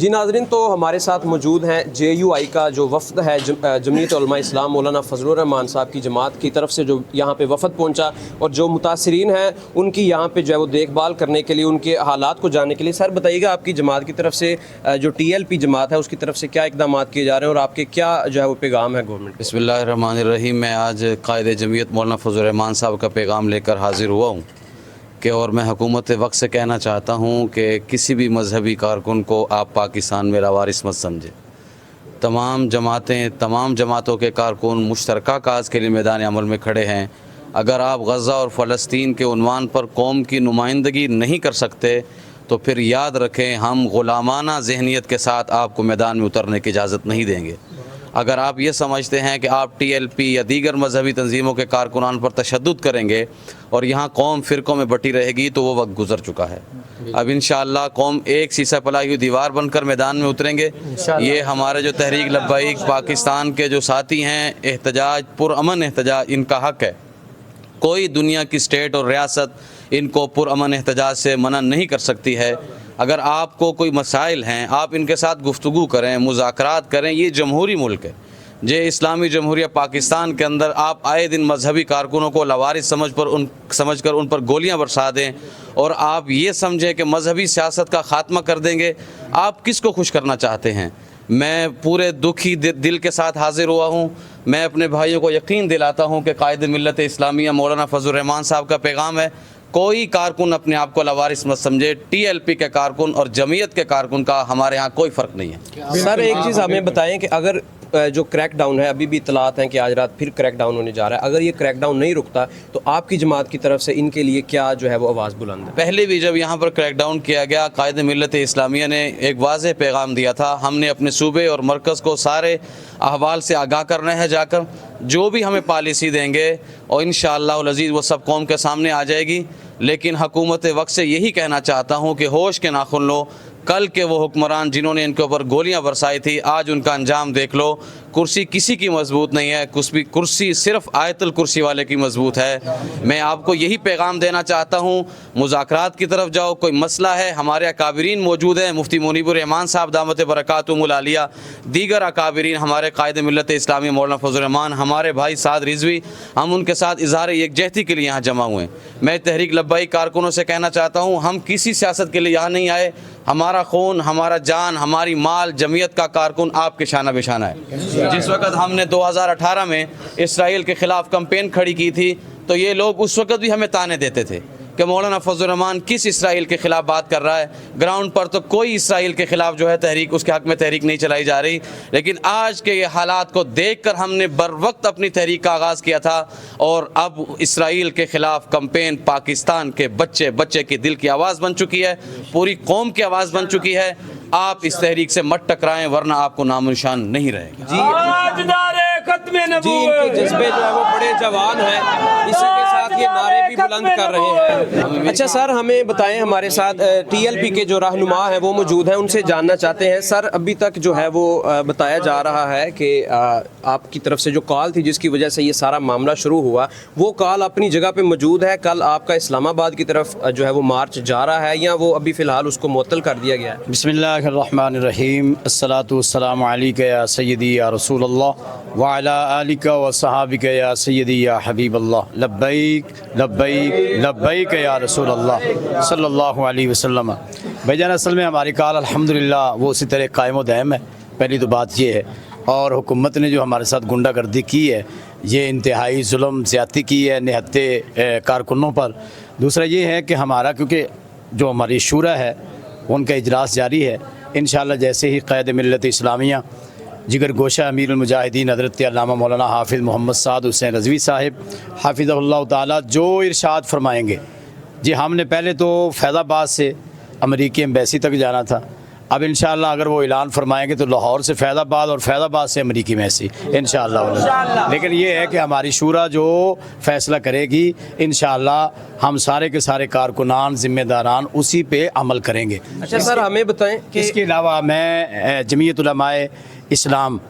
जी नाज़रीन, तो हमारे साथ मौजूद हैं JUI का जो वफ़द है जमीयत उलमा इस्लाम मौलाना फजलुर रहमान साहब की जमात की तरफ से जो यहाँ पे वफ़द पहुँचा और जो मुतासरीन हैं उनकी यहाँ पे जो है वो देखभाल करने के लिए, उनके हालात को जानने के लिए। सर बताइएगा, आपकी जमात की तरफ से जो TLP जमात है उसकी तरफ से क्या इक़दाम किए जा रहे हैं और आपके क्या जो है वो पैगाम है गवर्नमेंट? बिस्मिल्लाहिर्रहमानिर्रहीम। मैं आज कायदे जमीयत मौलाना फजलुर रहमान साहब का पैगाम लेकर हाज़िर हुआ हूँ कि और मैं हुकूमत वक्त से कहना चाहता हूँ कि किसी भी मजहबी कारकुन को आप पाकिस्तान में लावारिस मत समझें। तमाम जमातों के कारकुन मुश्तरका काज के लिए मैदान अमल में खड़े हैं। अगर आप गज़ा और फ़लस्तीन के उन्वान पर कौम की नुमाइंदगी नहीं कर सकते तो फिर याद रखें, हम ग़ुलामाना ज़हनियत के साथ आपको मैदान में उतरने की इजाज़त नहीं देंगे। अगर आप ये समझते हैं कि आप TLP या दीगर मजहबी तंजीमों के कारकुनान पर तशद्दुद करेंगे और यहाँ कौम फ़िरक़ों में बटी रहेगी तो वो वक्त गुज़र चुका है। अब इंशाअल्लाह कौम एक शीशा पलाई हुई दीवार बनकर मैदान में उतरेंगे। ये हमारे जो तहरीक लब्बाइक पाकिस्तान के जो साथी हैं, एहतजाज पुरअमन एहतजाज इनका हक़ है। कोई दुनिया की स्टेट और रियासत इनको पुरअमन एहतजाज से मना नहीं कर सकती है। अगर आपको कोई मसाइल हैं, आप इनके साथ गुफ्तगू करें, मुज़ाकरात करें। ये जमहूरी मुल्क है, जे इस्लामी जमहूरिया पाकिस्तान के अंदर आप आए दिन मजहबी कारकुनों को लवारिस समझकर उन पर गोलियां बरसा दें और आप ये समझें कि मजहबी सियासत का ख़ात्मा कर देंगे। आप किसको खुश करना चाहते हैं? मैं पूरे दुखी दिल के साथ हाज़िर हुआ हूँ। मैं अपने भाइयों को यकीन दिलाता हूँ कि कायदे मिल्लत इस्लामिया मौलाना फजलुर रहमान साहब का पैगाम है, कोई कारकुन अपने आप को लवारिस मत समझे। TLP के कारकुन और जमीयत के कारकुन का हमारे यहाँ कोई फ़र्क नहीं है। सर एक चीज़ हमें बताएं कि अगर जो क्रैक डाउन है, अभी भी इतलात हैं कि आज रात फिर क्रैक डाउन होने जा रहा है, अगर ये क्रैक डाउन नहीं रुकता तो आपकी जमात की तरफ से इनके लिए क्या जो है वो आवाज़ बुलंद है? पहले भी जब यहाँ पर क्रैक डाउन किया गया, कायदे मिल्लत इस्लामिया ने एक वाज़ेह पैगाम दिया था। हमने अपने सूबे और मरकज़ को सारे अहवाल से आगाह करना है जाकर, जो भी हमें पॉलिसी देंगे और इंशाअल्लाह अज़ीज़ वो सब कौम के सामने आ जाएगी। लेकिन हुकूमत वक्त से यही कहना चाहता हूँ कि होश के नाखुन लो। कल के वो हुक्मरान जिन्होंने इनके ऊपर गोलियां बरसाई थी, आज उनका अंजाम देख लो। कुर्सी किसी की मजबूत नहीं है, कुर्सी सिर्फ आयतुल कुर्सी वाले की मजबूत है। मैं आपको यही पैगाम देना चाहता हूँ, मुज़ाकरात की तरफ जाओ। कोई मसला है, हमारे अकाबिरीन मौजूद हैं, मुफ्ती मुनीबुर रहमान साहब दामत बरकातुहुमुल आलिया, दीगर अकाबिरीन, हमारे कायदे मिल्लत इस्लामी मौलाना फजलुर रहमान, हमारे भाई साद रिजवी, हम उनके साथ इज़हार यकजहती के लिए यहाँ जमा हुए हैं। मैं तहरीक लब्बाइक कारकुनों से कहना चाहता हूँ, हम किसी सियासत के लिए यहाँ नहीं आए। हमारा खून, हमारा जान, हमारी माल, जमीयत का कारकुन आपके शाना बेशाना है। जिस वक्त हमने 2018 में इसराइल के ख़िलाफ़ कैंपेन खड़ी की थी तो ये लोग उस वक्त भी हमें ताने देते थे कि मौलाना फजलुर रहमान किस इसराइल के ख़िलाफ़ बात कर रहा है। ग्राउंड पर तो कोई इसराइल के ख़िलाफ़ जो है तहरीक, उसके हक़ में तहरीक नहीं चलाई जा रही। लेकिन आज के ये हालात को देख कर हमने बर वक्त अपनी तहरीक का आगाज़ किया था और अब इसराइल के ख़िलाफ़ कैंपेन पाकिस्तान के बच्चे की दिल की आवाज़ बन चुकी है, पूरी कौम की आवाज़ बन चुकी है। आप इस तहरीक से मत टकराएं वरना आपको नामोनिशान नहीं रहेगा। जी इनके जज्बे जो है वो बड़े जवान हैं, इसी के साथ ये नारे भी बुलंद कर रहे हैं। अच्छा सर, हमें बताएं, हमारे साथ TLP के जो रहनुमा हैं वो मौजूद हैं, उनसे जानना चाहते हैं। सर अभी तक जो है वो बताया जा रहा है कि आपकी तरफ से जो कॉल थी जिसकी वजह से ये सारा मामला शुरू हुआ, वो कॉल अपनी जगह पे मौजूद है। कल आपका इस्लामाबाद की तरफ जो है वो मार्च जा रहा है या वो अभी फ़िलहाल उसको मुअत्तल कर दिया गया है? बिस्मिल्लाहिर्रहमानिर्रहीम। अस्सलातु वस्सलामु अलैका या सय्यदी या रसूल अल्लाह व अला आलिका व सहाबिका या सय्यदी या हबीब अल्लाह, लब्बैक लब्बैक लब्बैक या रसूल अल्लाह सल्लल्लाहु अलैहि वसल्लम। भाईजान असल में हमारी कॉल अल्हम्दुलिल्लाह वो उसी तरह कायम व दायम है। पहली तो बात ये है, और हुकूमत ने जो हमारे साथ गुंडागर्दी की है, ये इंतहाई जुल्म ज़्यादती की है निहत्ते कारकुनों पर। दूसरा ये है कि हमारा, क्योंकि जो हमारी शूरा है उनका इजलास जारी है, इंशाअल्लाह जैसे ही क़ायदे मिल्लत इस्लामिया जिगर गोशा अमीरुल मुजाहिदीन हज़रत अल्लामा मौलाना हाफिज़ मोहम्मद साद हुसैन रज़वी साहिब हाफिज़हुल्लाह ताला जो इरशाद फरमाएंगे। जी हमने पहले तो फैज़ाबाद से अमरीकी एम्बेसी तक जाना था, अब इंशाअल्लाह अगर वो ऐलान फरमाएंगे तो लाहौर से फैज़ाबाद और फैज़ाबाद से अमरीकी एम्बेसी इंशाअल्लाह। लेकिन ये है कि हमारी शूरा जो फ़ैसला करेगी, इंशाअल्लाह हम सारे के सारे कारकुनान ज़िम्मेदारान उसी पे अमल करेंगे। अच्छा सर हमें बताएं कि इसके अलावा मैं जमीयत उलमाए इस्लाम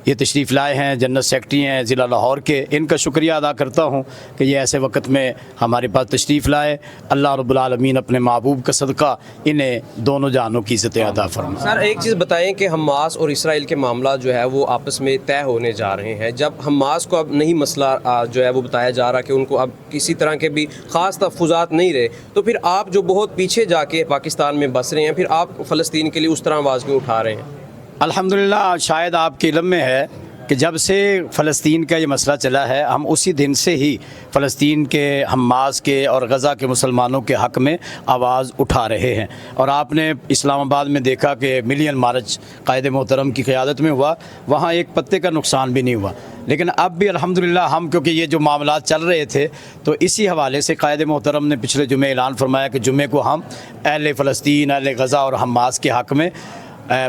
یہ تشریف لائے ہیں، جنرل سیکرٹری ہیں ضلع لاہور کے، ان کا شکریہ ادا کرتا ہوں کہ یہ ایسے وقت میں ہمارے پاس تشریف لائے۔ اللہ رب العالمین اپنے محبوب کا صدقہ انہیں دونوں جہانوں کی عزت عطا فرمائے۔ سر ایک چیز بتائیں کہ حماس اور اسرائیل کے معاملات جو ہے وہ آپس میں طے ہونے جا رہے ہیں، جب حماس کو اب نہیں مسئلہ جو ہے وہ بتایا جا رہا کہ ان کو اب کسی طرح کے بھی خاص تحفظات نہیں رہے، تو پھر آپ جو بہت پیچھے جا کے پاکستان میں بس رہے ہیں، پھر آپ فلسطین کے لیے اس طرح آواز کیوں اٹھا رہے ہیں؟ الحمدللہ شاید آپ کے علم میں ہے کہ جب سے فلسطین کا یہ مسئلہ چلا ہے، ہم اسی دن سے ہی فلسطین کے، حماس کے اور غزہ کے مسلمانوں کے حق میں آواز اٹھا رہے ہیں۔ اور آپ نے اسلام آباد میں دیکھا کہ ملین مارچ قائد محترم کی قیادت میں ہوا، وہاں ایک پتے کا نقصان بھی نہیں ہوا۔ لیکن اب بھی الحمدللہ ہم، کیونکہ یہ جو معاملات چل رہے تھے، تو اسی حوالے سے قائد محترم نے پچھلے جمعے اعلان فرمایا کہ جمعے کو ہم اہل فلسطین، اہل غزہ اور حماس کے حق میں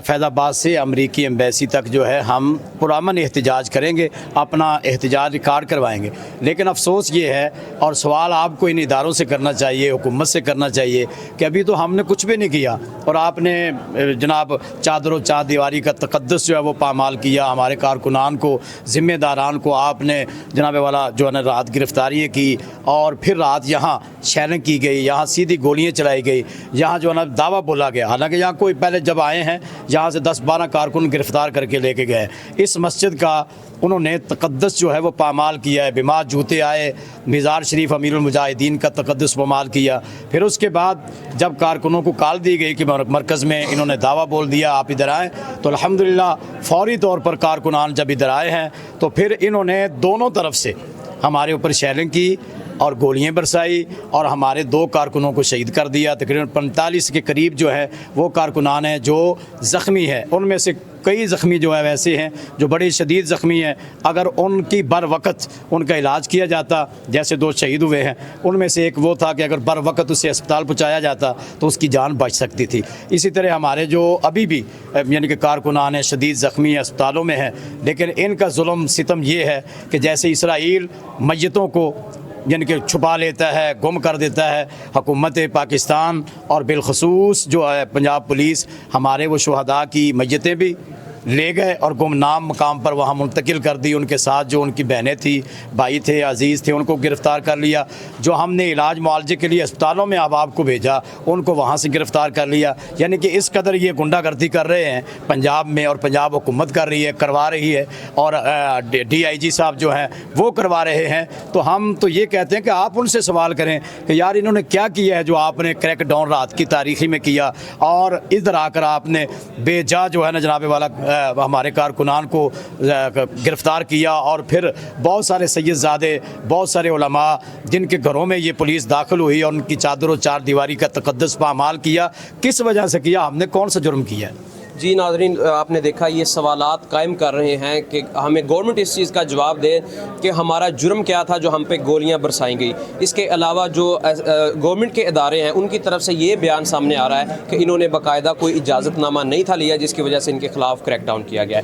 فیض آباد سے امریکی ایمبیسی تک جو ہے ہم پرامن احتجاج کریں گے، اپنا احتجاج ریکارڈ کروائیں گے۔ لیکن افسوس یہ ہے، اور سوال آپ کو ان اداروں سے کرنا چاہیے، حکومت سے کرنا چاہیے، کہ ابھی تو ہم نے کچھ بھی نہیں کیا، اور آپ نے جناب چادر و چار دیواری کا تقدس جو ہے وہ پامال کیا۔ ہمارے کارکنان کو، ذمہ داران کو آپ نے جناب والا جو ہے نا رات گرفتاریاں کی، اور پھر رات یہاں شیلنگ کی گئی، یہاں سیدھی گولیاں چلائی گئی، یہاں جو ہے نا دعویٰ بولا گیا، حالانکہ یہاں کوئی پہلے جب آئے ہیں یہاں سے 10-12 کارکن گرفتار کر کے لے کے گئے۔ اس مسجد کا انہوں نے تقدس جو ہے وہ پامال کیا ہے، بیمار جوتے آئے، مزار شریف امیر المجاہدین کا تقدس پامال کیا۔ پھر اس کے بعد جب کارکنوں کو کال دی گئی کہ مرکز میں انہوں نے دعویٰ بول دیا آپ ادھر آئیں، تو الحمدللہ فوری طور پر کارکنان جب ادھر آئے ہیں تو پھر انہوں نے دونوں طرف سے ہمارے اوپر شیلنگ کی اور گولیاں برسائی، اور ہمارے 2 کارکنوں کو شہید کر دیا۔ تقریباً 45 کے قریب جو ہے وہ کارکنان ہیں جو زخمی ہیں، ان میں سے کئی زخمی جو ہے ویسے ہیں جو بڑے شدید زخمی ہیں۔ اگر ان کی بر وقت ان کا علاج کیا جاتا، جیسے 2 شہید ہوئے ہیں، ان میں سے ایک وہ تھا کہ اگر بر وقت اسے اسپتال پہنچایا جاتا تو اس کی جان بچ سکتی تھی۔ اسی طرح ہمارے جو ابھی بھی یعنی کہ کارکنان ہیں شدید زخمی ہیں، اسپتالوں میں ہیں، لیکن ان کا ظلم ستم یہ ہے کہ جیسے اسرائیل میتوں کو یعنی کہ چھپا لیتا ہے، گم کر دیتا ہے، حکومت پاکستان اور بالخصوص جو ہے پنجاب پولیس ہمارے وہ شہداء کی میتیں بھی لے گئے اور گمنام مقام پر وہاں منتقل کر دی۔ ان کے ساتھ جو ان کی بہنیں تھیں، بھائی تھے، عزیز تھے، ان کو گرفتار کر لیا۔ جو ہم نے علاج معالجے کے لیے اسپتالوں میں احباب کو بھیجا، ان کو وہاں سے گرفتار کر لیا۔ یعنی کہ اس قدر یہ غنڈہ گردی کر رہے ہیں پنجاب میں، اور پنجاب حکومت کر رہی ہے، کروا رہی ہے، اور DIG صاحب جو ہیں وہ کروا رہے ہیں۔ تو ہم تو یہ کہتے ہیں کہ آپ ان سے سوال کریں کہ یار انہوں نے کیا کیا ہے جو آپ نے کریک ڈاؤن رات کی تاریخی میں کیا، اور ادھر آ کر آپ نے بے جا جو ہے نا جناب والا ہمارے کارکنان کو گرفتار کیا، اور پھر بہت سارے سید زادے، بہت سارے علماء جن کے گھروں میں یہ پولیس داخل ہوئی اور ان کی چادر و چار دیواری کا تقدس پامال کیا۔ کس وجہ سے کیا؟ ہم نے کون سا جرم کیا ہے؟ جی ناظرین، آپ نے دیکھا یہ سوالات قائم کر رہے ہیں کہ ہمیں گورنمنٹ اس چیز کا جواب دے کہ ہمارا جرم کیا تھا جو ہم پہ گولیاں برسائی گئی۔ اس کے علاوہ جو گورنمنٹ کے ادارے ہیں ان کی طرف سے یہ بیان سامنے آ رہا ہے کہ انہوں نے باقاعدہ کوئی اجازت نامہ نہیں تھا لیا، جس کی وجہ سے ان کے خلاف کریک ڈاؤن کیا گیا ہے۔